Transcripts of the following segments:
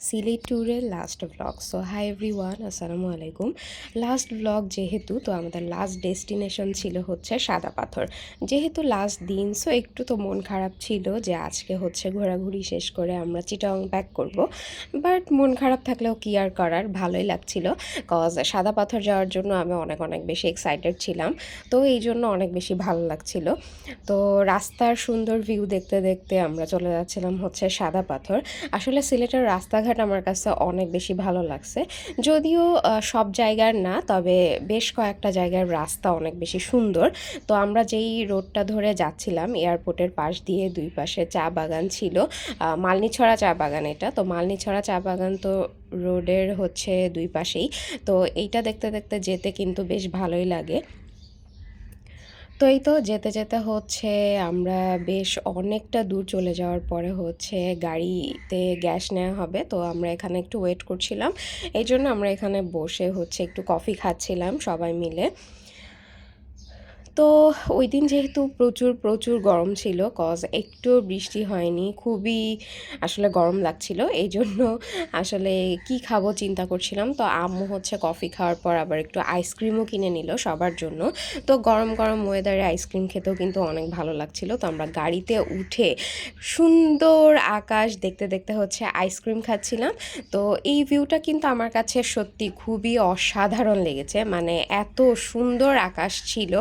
সিলেট ট্যুরের last blog. So hi everyone, আসসালামু আলাইকুম। লাস্ট ব্লগ যেহেতু, তো আমাদের লাস্ট ডেস্টিনেশন ছিল হচ্ছে সাদা পাথর। যেহেতু লাস্ট দিন, সো একটু তো মন খারাপ ছিল যে আজকে হচ্ছে ঘোরাঘুরি শেষ করে আমরা চিটাগং ব্যাক করব। বাট মন খারাপ থাকলেও কি আর করার, ভালোই লাগছিল। কজ সাদা পাথর যাওয়ার জন্য আমি অনেক অনেক বেশি এক্সাইটেড ছিলাম, তো এই জন্য অনেক বেশি ভালো লাগছিল। তো রাস্তার সুন্দর ভিউ দেখতে দেখতে আমরা চলে যাচ্ছিলাম হচ্ছে সাদা পাথর। আসলে সিলেটের রাস্তাঘাট আমার কাছে অনেক বেশি ভালো লাগছে, যদিও সব জায়গার না, তবে বেশ কয়েকটা জায়গার রাস্তা অনেক বেশি সুন্দর। তো আমরা যেই রোডটা ধরে যাচ্ছিলাম, এয়ারপোর্টের পাশ দিয়ে দুই পাশে চা বাগান ছিল। মালনীছড়া চা বাগান এটা, তো মালনীছড়া চা বাগান তো রোডের হচ্ছে দুই পাশেই। তো এইটা দেখতে দেখতে যেতে কিন্তু বেশ ভালোই লাগে। তো এই তো যেতে যেতে হচ্ছে আমরা বেশ অনেকটা দূর চলে যাওয়ার পরে হচ্ছে গাড়িতে গ্যাস নেওয়া হবে, তো আমরা এখানে একটু ওয়েট করছিলাম। এই জন্য আমরা এখানে বসে হচ্ছে একটু কফি খাচ্ছিলাম সবাই মিলে। তো ওই দিন যেহেতু প্রচুর প্রচুর গরম ছিল, কজ একটু বৃষ্টি হয়নি, খুবই আসলে গরম লাগছিল। এই জন্য আসলে কি খাবো চিন্তা করছিলাম। তো আম্মু হচ্ছে কফি খাওয়ার পর আবার একটু আইসক্রিমও কিনে নিল সবার জন্য। তো গরম গরম ওয়েদারে আইসক্রিম খেতেও কিন্তু অনেক ভালো লাগছিল। তো আমরা গাড়িতে উঠে সুন্দর আকাশ দেখতে দেখতে হচ্ছে আইসক্রিম খাচ্ছিলাম। তো এই ভিউটা কিন্তু আমার কাছে সত্যি খুবই অসাধারণ লেগেছে, মানে এত সুন্দর আকাশ ছিল।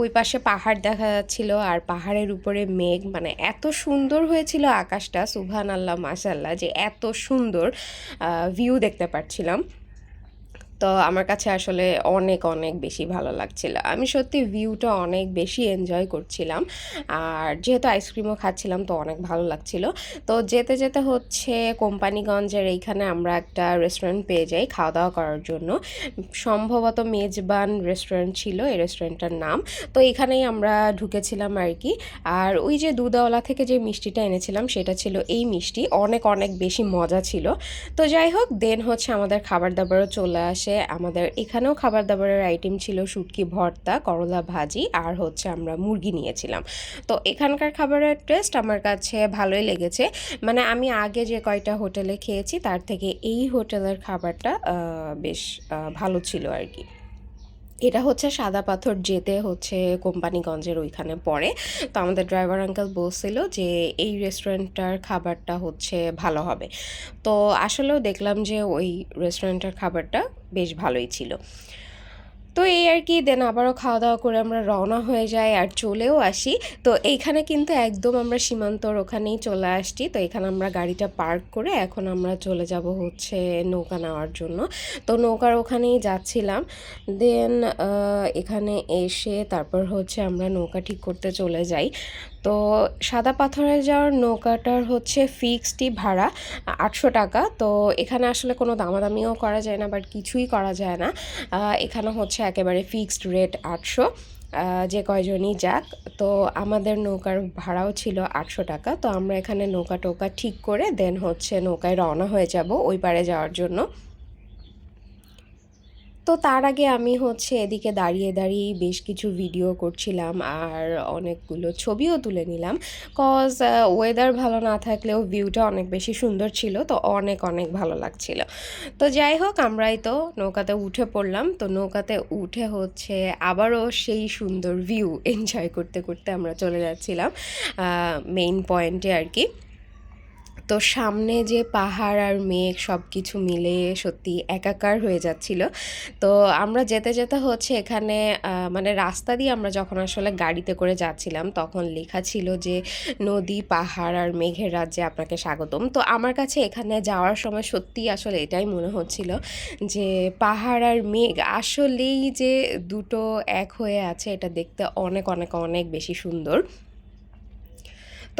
ওই পাশে পাহাড় দেখা যাচ্ছিল আর পাহাড়ের উপরে মেঘ, মানে এত সুন্দর হয়েছিল আকাশটা, সুবহানাল্লাহ মাশাআল্লাহ, যে এত সুন্দর ভিউ দেখতে পাচ্ছিলাম। তো আমার কাছে আসলে অনেক অনেক বেশি ভালো লাগছিল, আমি সত্যি ভিউটা অনেক বেশি এনজয় করছিলাম। আর যেহেতু আইসক্রিমও খাচ্ছিলাম, তো অনেক ভালো লাগছিল। তো যেতে যেতে হচ্ছে কোম্পানিগঞ্জের এইখানে আমরা একটা রেস্টুরেন্ট পেয়ে যাই খাওয়া দাওয়া করার জন্য। সম্ভবত মেজবান রেস্টুরেন্ট ছিল এই রেস্টুরেন্টটার নাম। তো এখানেই আমরা ঢুকেছিলাম আর কি। আর ওই যে দুধওয়ালা থেকে যে মিষ্টিটা এনেছিলাম সেটা ছিল এই মিষ্টি, অনেক অনেক বেশি মজা ছিল। তো যাই হোক, দেন হচ্ছে আমাদের খাবার দাবারও চলে আসে। আমাদের এখানেও খাবার দাবারের আইটেম ছিল শুটকি ভর্তা, করলা ভাজি, আর হচ্ছে আমরা মুরগি নিয়েছিলাম। তো এখানকার খাবারের টেস্ট আমার কাছে ভালোই লেগেছে। মানে আমি আগে যে কয়টা হোটেলে খেয়েছি তার থেকে এই হোটেলের খাবারটা বেশ ভালো ছিল আর কি। এটা হচ্ছে সাদা পাথর যেতে হচ্ছে কোম্পানিগঞ্জের ওইখানে পড়ে। তো আমাদের ড্রাইভার আঙ্কেল বলছিল যে এই রেস্টুরেন্টটার খাবারটা হচ্ছে ভালো হবে। তো আসলেও দেখলাম যে ওই রেস্টুরেন্টের খাবারটা বেশ ভালোই ছিল। তো এই আর কি, দেন আবারও খাওয়া দাওয়া করে আমরা রওনা হয়ে যাই আর চলেও আসি। তো এইখানে কিন্তু একদম আমরা সীমান্তর ওখানেই চলে আসছি। তো এখানে আমরা গাড়িটা পার্ক করে এখন আমরা চলে যাব হচ্ছে নৌকা নেওয়ার জন্য। তো নৌকার ওখানেই যাচ্ছিলাম। দেন এখানে এসে তারপর হচ্ছে আমরা নৌকা ঠিক করতে চলে যাই। তো সাদা পাথরে যাওয়ার নৌকাটার হচ্ছে ফিক্সডই ভাড়া 800 টাকা। তো এখানে আসলে কোনো দামাদামিও করা যায় না, বাট কিছুই করা যায় না। এখানে হচ্ছে একেবারে ফিক্সড রেট 800, যে কয়জনই যাক। তো আমাদের নৌকার ভাড়াও ছিল 800 টাকা। তো আমরা এখানে নৌকা টোকা ঠিক করে দেন হচ্ছে নৌকায় রওনা হয়ে যাব ওই পারে যাওয়ার জন্য। তো তার আগে আমি হচ্ছে এদিকে দাঁড়িয়ে দাঁড়িয়ে বেশ কিছু ভিডিও করছিলাম আর অনেকগুলো ছবিও তুলে নিলাম। কজ ওয়েদার ভালো না থাকলেও ভিউটা অনেক বেশি সুন্দর ছিল, তো অনেক অনেক ভালো লাগছিল। তো যাই হোক, আমরাই তো নৌকাতে উঠে পড়লাম। তো নৌকাতে উঠে হচ্ছে আবারও সেই সুন্দর ভিউ এনজয় করতে করতে আমরা চলে যাচ্ছিলাম মেইন পয়েন্টে আর কি। তো সামনে যে পাহাড় আর মেঘ সব কিছু মিলে সত্যি একাকার হয়ে যাচ্ছিল। তো আমরা যেতে যেতে হচ্ছে এখানে মানে রাস্তা দিয়ে আমরা যখন আসলে গাড়িতে করে যাচ্ছিলাম তখন লেখা ছিল যে নদী পাহাড় আর মেঘের রাজ্যে আপনাকে স্বাগতম। তো আমার কাছে এখানে যাওয়ার সময় সত্যি আসলে এটাই মনে হচ্ছিল যে পাহাড় আর মেঘ আসলেই যে দুটো এক হয়ে আছে, এটা দেখতে অনেক অনেক অনেক বেশি সুন্দর।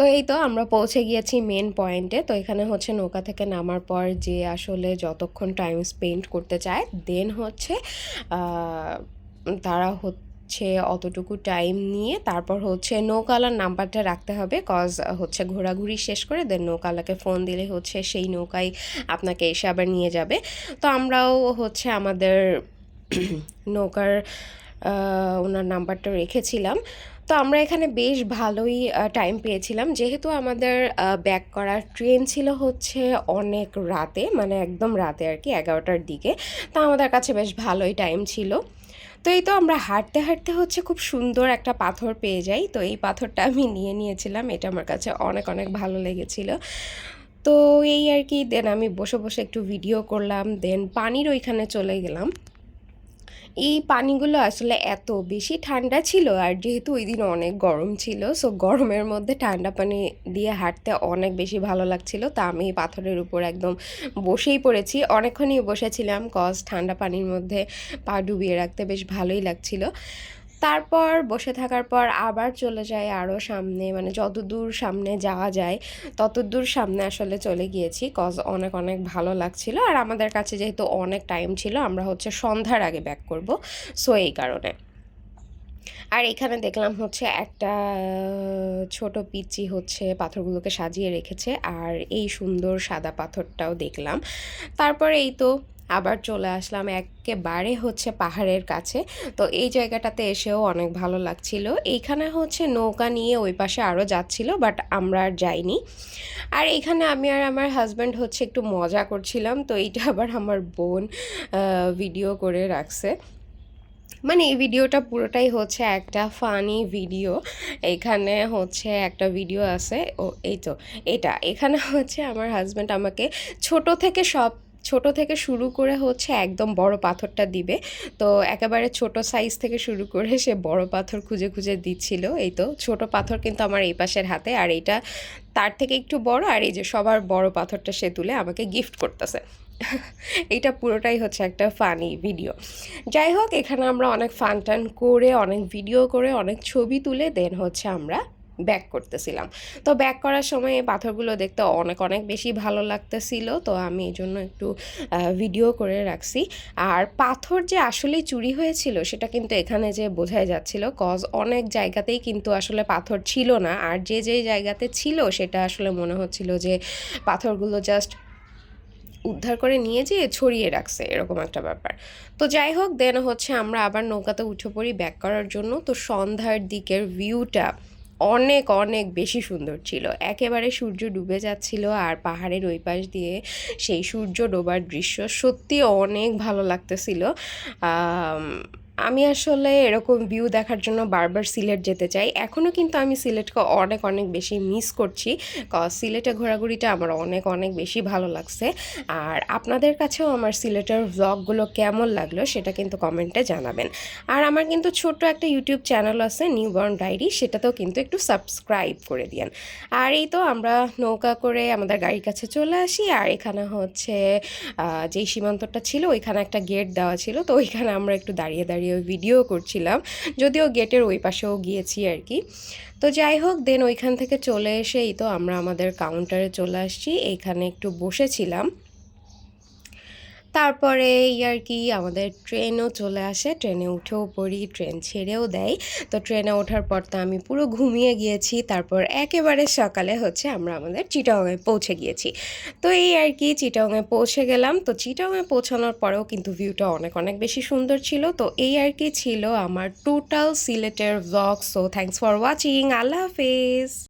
তো এই তো আমরা পৌঁছে গিয়েছি মেন পয়েন্টে। তো এখানে হচ্ছে নৌকা থেকে নামার পর যে আসলে যতক্ষণ টাইম স্পেন্ড করতে চায় দেন হচ্ছে তারা হচ্ছে অতটুকু টাইম নিয়ে তারপর হচ্ছে নৌকালার নাম্বারটা রাখতে হবে। কজ হচ্ছে ঘোরাঘুরি শেষ করে দেন নৌকালাকে ফোন দিলে হচ্ছে সেই নৌকায় আপনাকে এসে আবার নিয়ে যাবে। তো আমরাও হচ্ছে আমাদের নৌকার ওনার নাম্বারটা রেখেছিলাম। তো আমরা এখানে বেশ ভালোই টাইম পেয়েছিলাম। যেহেতু আমাদের ব্যাক করার ট্রেন ছিল হচ্ছে অনেক রাতে, মানে একদম রাতে আরকি 11টার দিকে। তো আমাদের কাছে বেশ ভালোই টাইম ছিল। তো এই তো আমরা হাঁটতে, হাঁটতে হচ্ছে খুব সুন্দর একটা পাথর পেয়ে যাই। তো এই পাথরটা আমি নিয়ে নিয়েছিলাম। এটা আমার কাছে অনেক, অনেক ভালো লেগেছিল। তো এই আরকি দেন আমি বসে, বসে একটু ভিডিও করলাম। দেন পানির ওইখানে চলে গেলাম। এই পানিগুলো আসলে এত বেশি ঠান্ডা ছিল, আর যেহেতু ওইদিন অনেক গরম ছিল, সো গরমের মধ্যে ঠান্ডা পানি দিয়ে হাঁটতে অনেক বেশি ভালো লাগছিল। তা আমি এই পাথরের উপর একদম বসেই পড়েছি। অনেকক্ষণই বসেছিলাম কজ ঠান্ডা পানির মধ্যে পা ডুবিয়ে রাখতে বেশ ভালোই লাগছিল। তারপর বসে থাকার পর আবার চলে যাই আরও সামনে, মানে যতদূর সামনে যাওয়া যায় ততদূর সামনে আসলে চলে গিয়েছি কজ অনেক অনেক ভালো লাগছিল। আর আমাদের কাছে যেহেতু অনেক টাইম ছিল, আমরা হচ্ছে সন্ধ্যার আগে ব্যাক করব, সো এই কারণে। আর এখানে দেখলাম হচ্ছে একটা ছোট পিচ্চি হচ্ছে পাথরগুলোকে সাজিয়ে রেখেছে, আর এই সুন্দর সাদা পাথরটাও দেখলাম। তারপরে এই তো আবার চলে আসলাম একেবারে হচ্ছে পাহাড়ের কাছে। তো এই জায়গাটাতে এসেও অনেক ভালো লাগছিল। এইখানে হচ্ছে নৌকা নিয়ে ওই পাশে আরও যাচ্ছিল, বাট আমরা আর যাইনি। আর এইখানে আমি আর আমার হাজব্যান্ড হচ্ছে একটু মজা করছিলাম। তো এইটা আবার আমার বোন ভিডিও করে রাখছে। মানে এই ভিডিওটা পুরোটাই হচ্ছে একটা ফানি ভিডিও। এখানে হচ্ছে একটা ভিডিও আছে, ও এই তো এটা। এখানে হচ্ছে আমার হাজব্যান্ড আমাকে ছোট থেকে শুরু করে হচ্ছে একদম বড় পাথরটা দিবে। তো একেবারে ছোট সাইজ থেকে শুরু করে সে বড় পাথর খুঁজে খুঁজে দিচ্ছিল। এই তো ছোট পাথর কিন্তু আমার এই পাশের হাতে, আর এইটা তার থেকে একটু বড়, আর এই যে সবার বড় পাথরটা সে তুলে আমাকে গিফট করতেছে। এইটা পুরোটাই হচ্ছে একটা ফানি ভিডিও। যাই হোক, এখানে আমরা অনেক ফান টান করে, অনেক ভিডিও করে, অনেক ছবি তুলে দেন হচ্ছে আমরা ব্যাক করতেছিলাম। তো ব্যাক করার সময় এই পাথরগুলো দেখতে অনেক অনেক বেশি ভালো লাগতেছিল। তো আমি এই জন্য একটু ভিডিও করে রাখছি। আর পাথর যে আসলেই চুরি হয়েছিল সেটা কিন্তু এখানে যে বোঝাই যাচ্ছিল, কজ অনেক জায়গাতেই কিন্তু আসলে পাথর ছিল না, আর যে যে জায়গাতে ছিল সেটা আসলে মনে হচ্ছিল যে পাথরগুলো জাস্ট উদ্ধার করে নিয়ে যেয়ে ছড়িয়ে রাখছে, এরকম একটা ব্যাপার। তো যাই হোক, দেন হচ্ছে আমরা আবার নৌকাতে উঠে পড়ি ব্যাক করার জন্য। তো সন্ধ্যার দিকের ভিউটা অনেক অনেক বেশি সুন্দর ছিল। একেবারে সূর্য ডুবে যাচ্ছিল, আর পাহাড়ের ওই পাশ দিয়ে সেই সূর্য ডোবার দৃশ্য সত্যি অনেক ভালো লাগতেছিল। আমি আসলে এরকম ভিউ দেখার জন্য বারবার সিলেট যেতে চাই। এখনও কিন্তু আমি সিলেটকে অনেক অনেক বেশি মিস করছি, কজ সিলেটে ঘোরাঘুরিটা আমার অনেক অনেক বেশি ভালো লাগছে। আর আপনাদের কাছেও আমার সিলেটের ভ্লগগুলো কেমন লাগলো সেটা কিন্তু কমেন্টে জানাবেন। আর আমার কিন্তু ছোট্ট একটা ইউটিউব চ্যানেল আছে, নিউবর্ন ডায়েরি, সেটাতেও কিন্তু একটু সাবস্ক্রাইব করে দিয়েন। আর এই তো আমরা নৌকা করে আমাদের গাড়ির কাছে চলে আসি, আর এখানে হচ্ছে যেই সীমান্তটা ছিল ওইখানে একটা গেট দেওয়া ছিল। তো ওইখানে আমরা একটু দাঁড়িয়ে দাঁড়িয়ে ভিডিও করছিলাম, যদিও গেটের ওই পাশেও গিয়েছি আর কি। তো যাই হোক, দেন ওইখান থেকে চলে এসেই তো আমরা আমাদের কাউন্টারে চলে আসছি। এইখানে একটু বসেছিলাম। তারপরে এই আর কি আমাদের ট্রেনও চলে আসে, ট্রেনে উঠেও পড়ি, ট্রেন ছেড়েও দেয়। তো ট্রেনে ওঠার পর তো আমি পুরো ঘুমিয়ে গিয়েছি। তারপর একেবারে সকালে হচ্ছে আমরা আমাদের চিটাগংয়ে পৌঁছে গিয়েছি। তো এই আর কি চিটাগংয়ে পৌঁছে গেলাম। তো চিটাগংয়ে পৌঁছানোর পরেও কিন্তু ভিউটা অনেক অনেক বেশি সুন্দর ছিল। তো এই আর কি ছিল আমার টোটাল সিলেটের vlog. So thanks for watching. আল্লাহ হাফেজ।